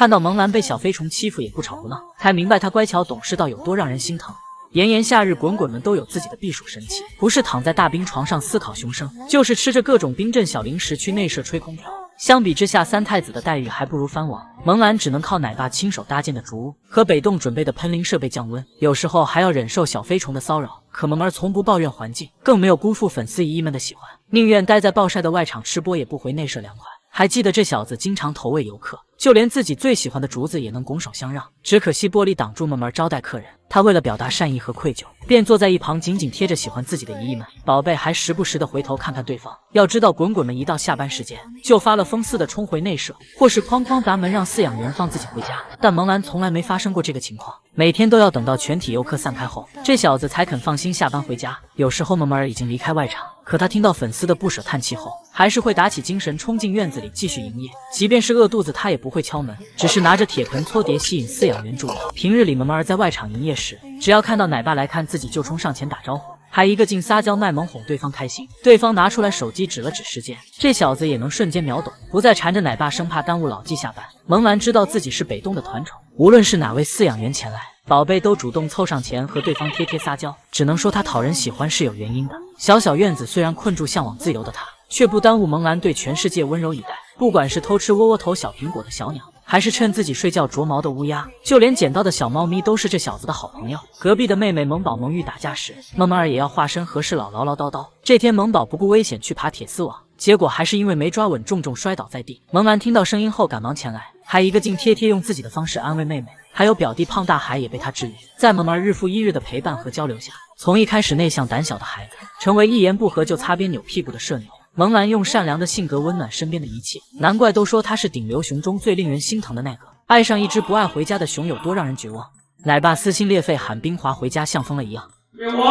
看到萌兰被小飞虫欺负也不吵不闹，才明白她乖巧懂事到有多让人心疼。炎炎夏日，滚滚们都有自己的避暑神器，不是躺在大冰床上思考熊生，就是吃着各种冰镇小零食去内舍吹空调。相比之下，三太子的待遇还不如藩王。萌兰只能靠奶爸亲手搭建的竹屋和北洞准备的喷淋设备降温，有时候还要忍受小飞虫的骚扰。可萌儿从不抱怨环境，更没有辜负粉丝姨姨们的喜欢，宁愿待在暴晒的外场吃播，也不回内舍凉快。还记得这小子经常投喂游客，就连自己最喜欢的竹子也能拱手相让。只可惜玻璃挡住萌儿招待客人，他为了表达善意和愧疚，便坐在一旁紧紧贴着喜欢自己的姨姨们。宝贝还时不时的回头看看对方。要知道滚滚们一到下班时间，就发了疯似的冲回内舍，或是哐哐砸门让饲养员放自己回家。但萌兰从来没发生过这个情况，每天都要等到全体游客散开后，这小子才肯放心下班回家。有时候萌儿已经离开外场，可他听到粉丝的不舍叹气后，还是会打起精神冲进院子里继续营业。即便是饿肚子，他也不会敲门，只是拿着铁盆搓碟吸引饲养员注意。平日里萌儿在外场营业时，只要看到奶爸来看自己就冲上前打招呼，还一个劲撒娇卖萌哄对方开心。对方拿出来手机指了指时间，这小子也能瞬间秒懂，不再缠着奶爸生怕耽误老纪下班。萌兰知道自己是北洞的团宠，无论是哪位饲养员前来，宝贝都主动凑上前和对方贴贴撒娇，只能说他讨人喜欢是有原因的。小院子虽然困住向往自由的他，却不耽误萌兰对全世界温柔以待。不管是偷吃窝窝头小苹果的小鸟，还是趁自己睡觉啄毛的乌鸦，就连捡到的小猫咪都是这小子的好朋友。隔壁的妹妹萌宝萌玉打架时，萌儿也要化身和事佬唠唠叨叨。这天萌宝不顾危险去爬铁丝网，结果还是因为没抓稳，重重摔倒在地。萌兰听到声音后赶忙前来，还一个劲贴贴用自己的方式安慰妹妹。还有表弟胖大海也被他治愈。在萌儿日复一日的陪伴和交流下，从一开始内向胆小的孩子，成为一言不合就擦边扭屁股的社牛。萌兰用善良的性格温暖身边的一切，难怪都说他是顶流熊中最令人心疼的那个。爱上一只不爱回家的熊有多让人绝望？奶爸撕心裂肺喊冰华回家，像疯了一样。冰华，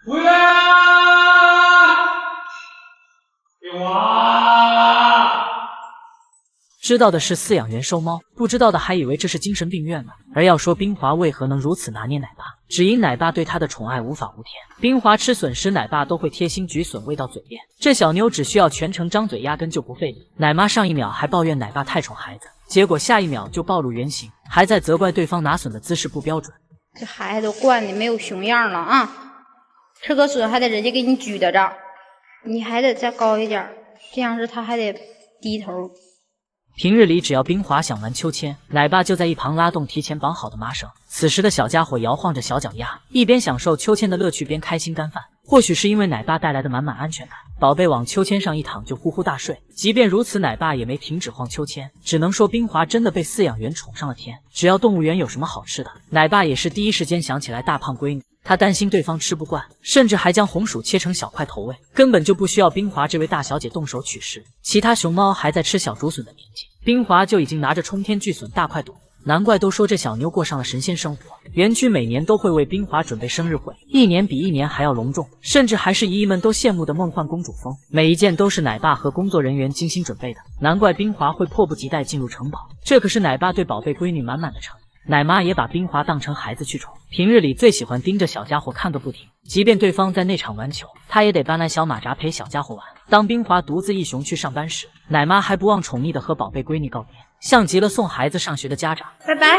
回来啊！冰华。知道的是饲养员收猫，不知道的还以为这是精神病院呢。而要说冰华为何能如此拿捏奶爸，只因奶爸对他的宠爱无法无天。冰华吃笋时，奶爸都会贴心举笋喂到嘴边，这小妞只需要全程张嘴，压根就不费力。奶妈上一秒还抱怨奶爸太宠孩子，结果下一秒就暴露原形，还在责怪对方拿笋的姿势不标准。这孩子都惯的没有熊样了啊！吃个笋还得人家给你举在这儿，你还得再高一点，这样式他还得低头。平日里只要冰华想玩秋千，奶爸就在一旁拉动提前绑好的麻绳。此时的小家伙摇晃着小脚丫，一边享受秋千的乐趣，边开心干饭。或许是因为奶爸带来的满满安全感，宝贝往秋千上一躺就呼呼大睡。即便如此，奶爸也没停止晃秋千，只能说冰华真的被饲养员宠上了天。只要动物园有什么好吃的，奶爸也是第一时间想起来大胖闺女。他担心对方吃不惯，甚至还将红薯切成小块投喂，根本就不需要冰华这位大小姐动手取食。其他熊猫还在吃小竹笋的年纪，冰华就已经拿着冲天巨笋大快朵。难怪都说这小妞过上了神仙生活。园区每年都会为冰华准备生日会，一年比一年还要隆重，甚至还是姨姨们都羡慕的梦幻公主风，每一件都是奶爸和工作人员精心准备的。难怪冰华会迫不及待进入城堡，这可是奶爸对宝贝闺女满满的诚意。奶妈也把冰华当成孩子去宠，平日里最喜欢盯着小家伙看个不停，即便对方在内场玩球，她也得搬来小马扎陪小家伙玩。当冰华独自一熊去上班时，奶妈还不忘宠溺的和宝贝闺女告别，像极了送孩子上学的家长。拜拜。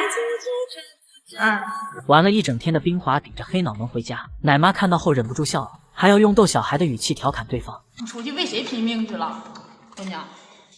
玩了一整天的冰华顶着黑脑门回家，奶妈看到后忍不住笑了，还要用逗小孩的语气调侃对方：你出去为谁拼命去了，姑娘？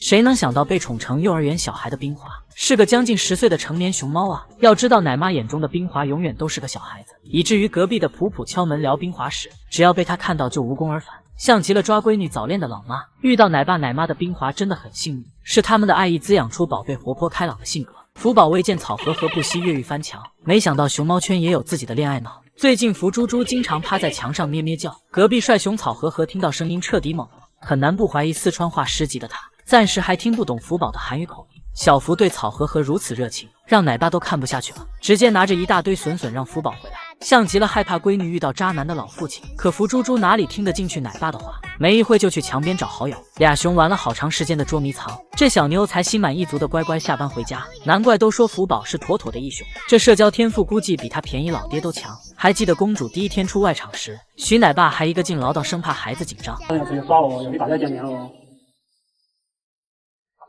谁能想到被宠成幼儿园小孩的冰华是个将近10岁的成年熊猫啊！要知道奶妈眼中的冰华永远都是个小孩子，以至于隔壁的普普敲门聊冰华时，只要被他看到就无功而返，像极了抓闺女早恋的老妈。遇到奶爸奶妈的冰华真的很幸运，是他们的爱意滋养出宝贝活泼开朗的性格。福宝未见草和不惜越狱翻墙，没想到熊猫圈也有自己的恋爱脑。最近福猪猪经常趴在墙上咩咩叫，隔壁帅熊草和听到声音彻底懵了，很难不怀疑四川话10级的他暂时还听不懂福宝的韩语口音。小福对草和如此热情，让奶爸都看不下去了，直接拿着一大堆笋笋让福宝回来，像极了害怕闺女遇到渣男的老父亲。可福猪猪哪里听得进去奶爸的话，没一会就去墙边找好友，俩熊玩了好长时间的捉迷藏，这小妞才心满意足的乖乖下班回家。难怪都说福宝是妥妥的义雄，这社交天赋估计比他便宜老爹都强。还记得公主第一天出外场时，徐奶爸还一个劲唠叨，生怕孩子紧张。要出去耍了，要去大家见面了。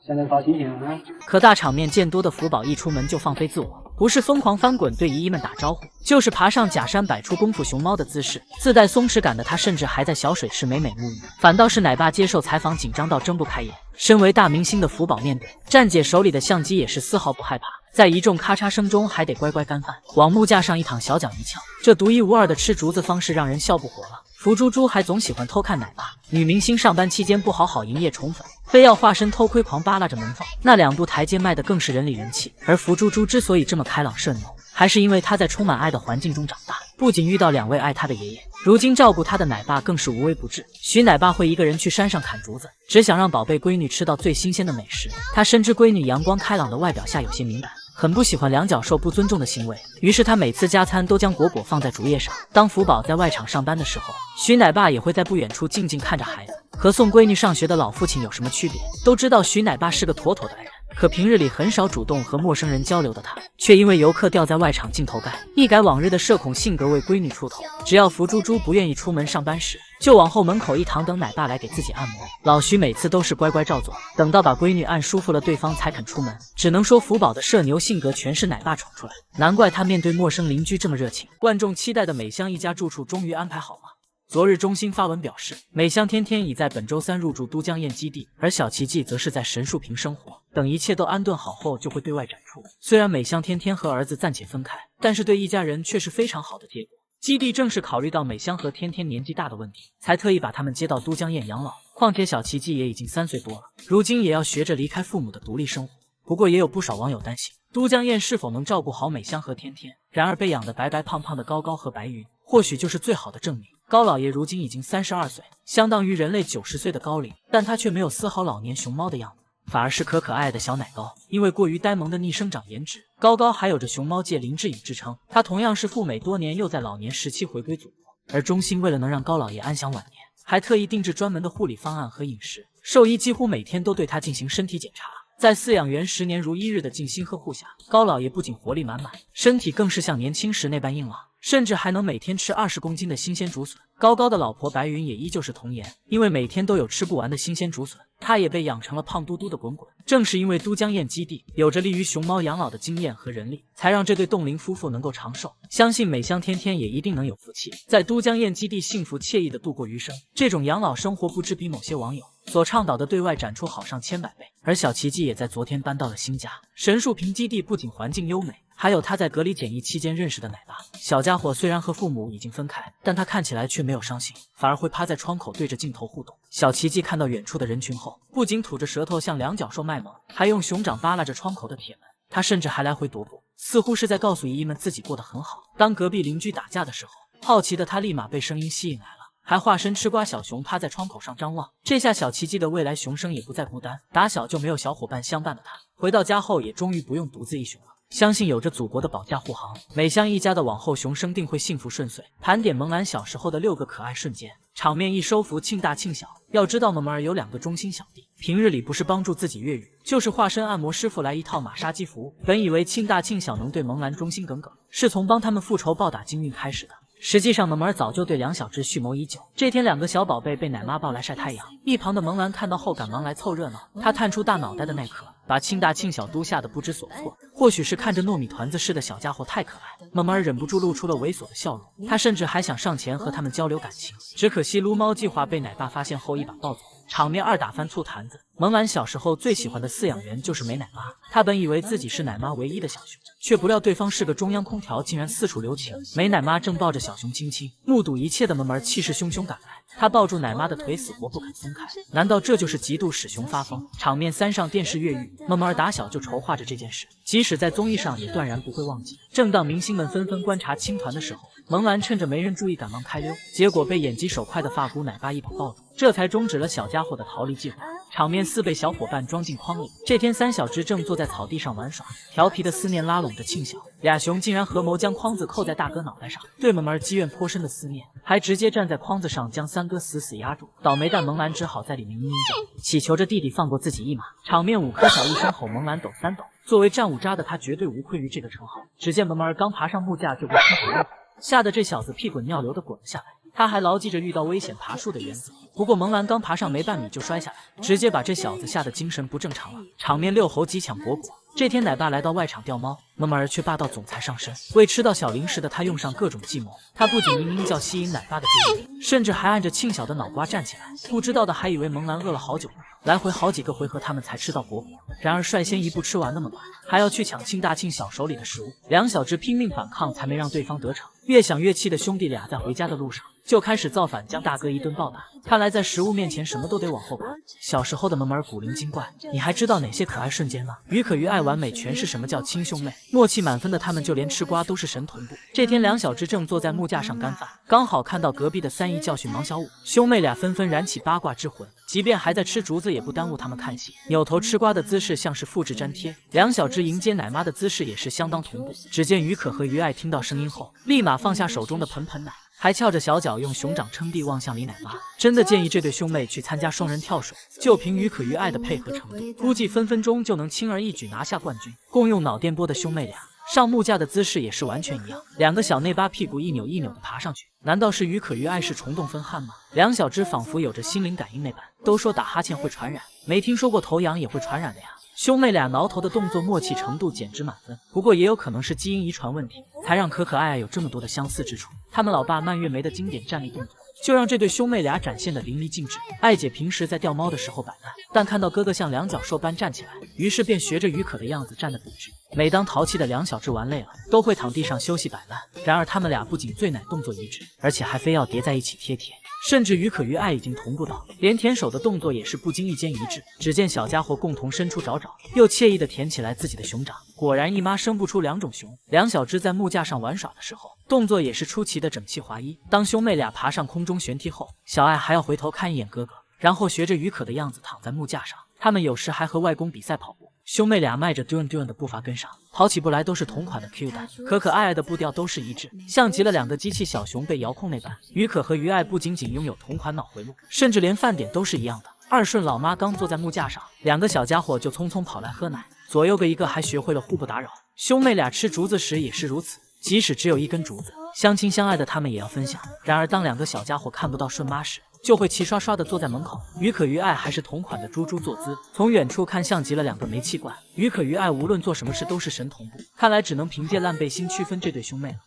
现在啥心情啊？可大场面见多的福宝一出门就放飞自我，不是疯狂翻滚对姨姨们打招呼，就是爬上假山摆出功夫熊猫的姿势，自带松弛感的他甚至还在小水池美美沐浴。反倒是奶爸接受采访紧张到睁不开眼。身为大明星的福宝面对站姐手里的相机也是丝毫不害怕，在一众咔嚓声中还得乖乖干饭，往木架上一躺，小脚一翘，这独一无二的吃竹子方式让人笑不活了。福猪猪还总喜欢偷看奶爸，女明星上班期间不好好营业宠粉，非要化身偷窥狂扒拉着门缝，那2度台阶卖的更是人里人气。而福猪猪之所以这么开朗社牛，还是因为她在充满爱的环境中长大，不仅遇到2位爱她的爷爷，如今照顾她的奶爸更是无微不至。徐奶爸会一个人去山上砍竹子，只想让宝贝闺女吃到最新鲜的美食。他深知闺女阳光开朗的外表下有些敏感，很不喜欢两脚兽不尊重的行为，于是他每次加餐都将果果放在竹叶上。当福宝在外场上班的时候，徐奶爸也会在不远处静静看着孩子。和送闺女上学的老父亲有什么区别？都知道徐奶爸是个妥妥的爱人，可平日里很少主动和陌生人交流的他，却因为游客掉在外场镜头盖，一改往日的社恐性格为闺女出头。只要福猪猪不愿意出门上班时，就往后门口一躺，等奶爸来给自己按摩。老徐每次都是乖乖照做，等到把闺女按舒服了，对方才肯出门。只能说福宝的社牛性格全是奶爸宠出来，难怪他面对陌生邻居这么热情。万众期待的美香一家住处终于安排好了。昨日中心发文表示，美香天天已在本周3入住都江堰基地，而小奇迹则是在神树坪生活，等一切都安顿好后就会对外展出。虽然美香天天和儿子暂且分开，但是对一家人却是非常好的结果。基地正是考虑到美香和天天年纪大的问题，才特意把他们接到都江堰养老。况且小奇迹也已经3岁多了，如今也要学着离开父母的独立生活。不过也有不少网友担心都江堰是否能照顾好美香和天天。然而被养得白白胖胖的高高和白云，或许就是最好的证明。高老爷如今已经32岁，相当于人类90岁的高龄，但他却没有丝毫老年熊猫的样子，反而是可可爱的小奶高。因为过于呆萌的逆生长颜值，高高还有着熊猫界林志颖之称。他同样是赴美多年，又在老年时期回归祖国。而中心为了能让高老爷安享晚年，还特意定制专门的护理方案和饮食，兽医几乎每天都对他进行身体检查。在饲养员10年如1日的静心呵护下，高老爷不仅活力满满，身体更是像年轻时那般硬朗，甚至还能每天吃20公斤的新鲜竹笋。高高的老婆白云也依旧是童颜，因为每天都有吃不完的新鲜竹笋，她也被养成了胖嘟嘟的滚滚。正是因为都江堰基地有着利于熊猫养老的经验和人力，才让这对冻龄夫妇能够长寿。相信美香天天也一定能有福气，在都江堰基地幸福惬意的度过余生。这种养老生活不知比某些网友所倡导的对外展出好上千百倍。而小奇迹也在昨天搬到了新家神树坪基地，不仅环境优美，还有他在隔离检疫期间认识的奶爸。小家伙虽然和父母已经分开，但他看起来却没有伤心，反而会趴在窗口对着镜头互动。小奇迹看到远处的人群后，不仅吐着舌头像两脚兽卖萌，还用熊掌扒拉着窗口的铁门。他甚至还来回踱步，似乎是在告诉姨姨们自己过得很好。当隔壁邻居打架的时候，好奇的他立马被声音吸引来了，还化身吃瓜小熊趴在窗口上张望。这下小奇迹的未来熊生也不再孤单，打小就没有小伙伴相伴的他，回到家后也终于不用独自一熊了。相信有着祖国的保驾护航，美香一家的往后熊生定会幸福顺遂。盘点萌兰小时候的6个可爱瞬间，场面一收服，庆大庆小。要知道萌萌儿有2个忠心小弟，平日里不是帮助自己越狱，就是化身按摩师傅来一套马杀鸡服。本以为庆大庆小能对萌兰忠心耿耿，是从帮他们复仇暴打金运开始的。实际上萌萌儿早就对两小只蓄谋已久。这天2个小宝贝被奶妈抱来晒太阳，一旁的萌兰看到后赶忙来凑热闹。她探出大脑袋的那刻，把庆大庆小都吓得不知所措。或许是看着糯米团子似的小家伙太可爱，萌萌儿忍不住露出了猥琐的笑容。她甚至还想上前和他们交流感情，只可惜撸猫计划被奶爸发现后一把抱走，场面2打翻醋坛子。萌兰小时候最喜欢的饲养员就是美奶妈，她本以为自己是奶妈唯一的小熊，却不料对方是个中央空调，竟然四处留情。美奶妈正抱着小熊亲亲，目睹一切的萌萌儿气势汹汹赶来，她抱住奶妈的腿死活不肯松开。难道这就是嫉妒使熊发疯？场面3上电视越狱，萌萌儿打小就筹划着这件事，即使在综艺上也断然不会忘记。正当明星们纷纷观察青团的时候，萌兰趁着没人注意赶忙开溜，结果被眼疾手快的发姑奶爸一把抱住，这才终止了小家伙的逃离计划。场面4被小伙伴装进筐里。这天3小只正坐在草地上玩耍，调皮的思念拉拢着庆小，俩熊竟然合谋将筐子扣在大哥脑袋上，对萌萌儿积怨颇深的思念，还直接站在筐子上将3哥死死压住。倒霉蛋萌兰只好在里面嘤嘤叫，祈求着弟弟放过自己一马。场面5颗小一声吼，萌兰抖3抖。作为战五渣的他绝对无愧于这个称号。只见萌萌儿刚爬上木架就被踢滚，吓得这小子屁滚尿流的滚了下来。他还牢记着遇到危险爬树的原则。不过蒙兰刚爬上没半米就摔下来，直接把这小子吓得精神不正常了，场面六猴急抢果果。这天奶爸来到外场钓猫，默默儿却霸道总裁上身，为吃到小零食的他用上各种计谋。他不仅嘤嘤叫吸引奶爸的注意力，甚至还按着庆小的脑瓜站起来。不知道的还以为蒙兰饿了好久呢，来回好几个回合他们才吃到果果。然而率先一步吃完那么短，还要去抢庆大庆小手里的食物。两小只拼命反抗，才没让对方得逞。越想越气的兄弟俩在回家的路上就开始造反，将大哥一顿暴打。看来在食物面前什么都得往后跑。小时候的蒙儿古灵精怪，你还知道哪些可爱瞬间吗？于可于爱完美诠释什么叫亲兄妹，默契满分的他们就连吃瓜都是神同步。这天两小只正坐在木架上干饭，刚好看到隔壁的三姨教训王小五，兄妹俩纷纷燃起八卦之魂，即便还在吃竹子也不耽误他们看戏。扭头吃瓜的姿势像是复制粘贴，两小只迎接奶妈的姿势也是相当同步。只见于可和于爱听到声音后，立马放下手中的盆盆奶，还翘着小脚用熊掌撑地望向李奶妈。真的建议这对兄妹去参加双人跳水，就凭于可于爱的配合程度，估计分分钟就能轻而易举拿下冠军。共用脑电波的兄妹俩上木架的姿势也是完全一样，两个小内八屁股一扭一扭的爬上去。难道是于可于爱是虫洞分汉吗？两小只仿佛有着心灵感应那般，都说打哈欠会传染，没听说过头痒也会传染的呀。兄妹俩挠头的动作默契程度简直满分，不过也有可能是基因遗传问题，才让可可爱爱有这么多的相似之处。他们老爸蔓越莓的经典站立动作，就让这对兄妹俩展现的淋漓尽致。爱姐平时在钓猫的时候摆烂，但看到哥哥像两脚兽般站起来，于是便学着于可的样子站得笔直。每当淘气的两小只玩累了，都会躺地上休息摆烂。然而他们俩不仅醉奶动作一致，而且还非要叠在一起贴贴。甚至于可于爱已经同步到连舔手的动作也是不经意间一致。只见小家伙共同伸出爪爪，又惬意地舔起来自己的熊掌。果然一妈生不出两种熊。两小只在木架上玩耍的时候，动作也是出奇的整齐划一。当兄妹俩爬上空中旋踢后，小爱还要回头看一眼哥哥，然后学着于可的样子躺在木架上。他们有时还和外公比赛跑步，兄妹俩迈着嘟嘟的步伐跟上，跑起步来都是同款的 Q 弹，可可爱爱的步调都是一致，像极了两个机器小熊被遥控那般。于可和于爱不仅仅拥有同款脑回路，甚至连饭点都是一样的。二顺老妈刚坐在木架上，两个小家伙就匆匆跑来喝奶，左右个一个还学会了互不打扰。兄妹俩吃竹子时也是如此，即使只有一根竹子，相亲相爱的他们也要分享。然而当两个小家伙看不到顺妈时，就会齐刷刷的坐在门口。于可于爱还是同款的猪猪坐姿，从远处看像极了两个煤气罐。于可于爱无论做什么事都是神同步，看来只能凭借烂背心区分这对兄妹了。